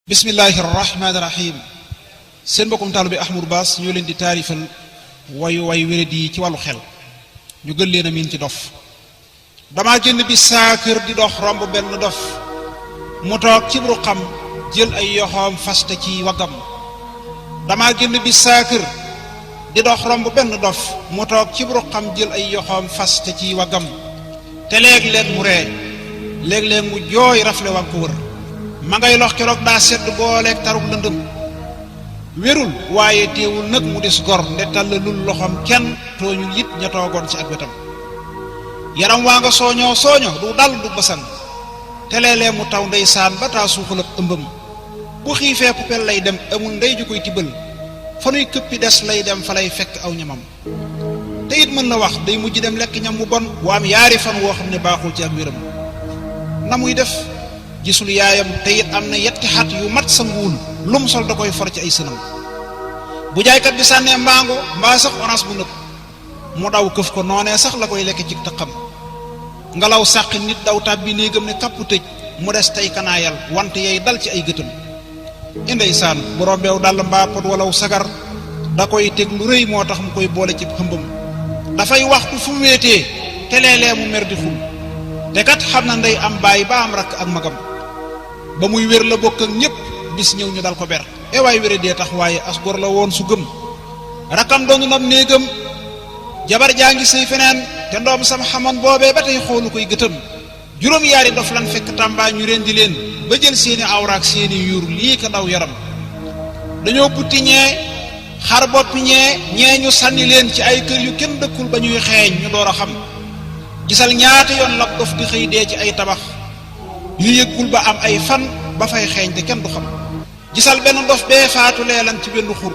bismillahi rahmaani rahim seen mbokkum taalu bi Ahmadou Bass ñoo leen di taarifal way wéradi ci wàllu xel ñu gën leen a miin ci dof. damaa génn bi saa kër di dox romb benn dof mu toog ci ruqam jël ay yoxoom faste ci waggam. damaa génn bi saa kër di dox romb benn dof mu toog ci ruqam jël ay yoxoom faste ci waggam. te léeg-léeg mu ree léeg-léeg mu jooy rafle wa ko wër. ma ngay lox keroog daa sedd booleeg tarug lëndëm wérul waaye teewul nag mu des gor nde tàllalul loxoom kenn tooñul it ña toogoon ci ak wetam. yaram waa nga sooñoo du dal du basan te léeg-léeg mu taw ndeysaan ba taa suuxal ak ëmbam. bu xiifee pupel lay dem amul ndey ju koy tibbal fa nuy këppi des lay dem fa lay fekk aw ñamam. te it mën na wax day mujj dem lekk ñam mu bon bu am yaari fan woo xam ne baaxul ci ak wéram. na muy def gisul yaayam te it am na yetti xat yu mat sa nguul lum sol da koy for ci ay sënam. bu jaaykat bi sànnee mbaango mbaa sax orange bu nëb mu daw këf ko noonee sax la koy lekk ci tëqam. ngelaw sàqi nit daw tàbbi néegam ne kàpp tëj mu des tey kanaayal wante yey dal ci ay gëtam. indeysaan bu rombeew dal mbaa pot walaw sagar da koy teg lu rëy moo tax mu koy boole ci xëmbam. dafay waxtu fu mu wéetee te léeg-léeg mu mer di xul te kat xam na ndey am baay ba am rakk ak magam. ba muy wér la bokk ak ñépp bis ñëw ñu dal ko ber waay wére dee tax waaye as gor la woon su gëm. rakkam doonu nam néegam jabar jaa ngi sëy feneen te ndoom sam xamoon boobee ba tey xoolu koy gëtëm. juróom yaari dof lan fekk tàmbaa ñu rendi leen ba jël seeni awraak seeni yuur lii ka daw yaram. dañoo butti ñee xar boppi ñee ñu sànni leen ci ay kër yu kenn dëkkul ba ñuy xeeñ ñu door a xam. gisal ñaata yoon lab dof di xëy dee ci ay tabax yu yëggul ba am ay fan ba fay xeeñ te kenn du xam. gisal benn dof bee faatu leelan ci benn xur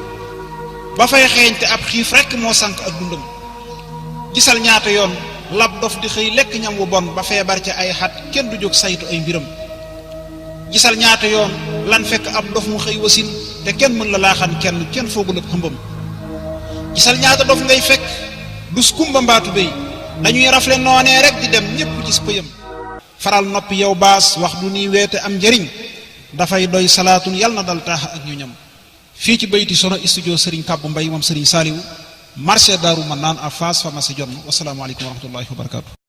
ba fay xeeñ te ab xiif rekk moo sànk ak dundam. gisal ñaata yoon lab dof di xëy lekk ñam wu bon ba feebar ci ay xat kenn du jóg saytu ay mbiram. gisal ñaata yoon lan fekk ab dof mu xëy wasin te kenn mën la laaxan kenn foogul ak xëmbam. gisal ñaata dof ngay fekk dus kumba mbaatu béy dañuy rafle noonee rek di dem ñépp gis pëyam. faral noppi yow baas wax du nii weete am njëriñ dafay doy salaatun yal na dal taax ak ñu ñam. fii ci bayti sono studio Serigne Kabou Mbaye moom Serigne Saliou marché Daaru Manaan à Fass pharmacie Jonn wasalaamaaleykum wa rahmatullahi wa barakaatu.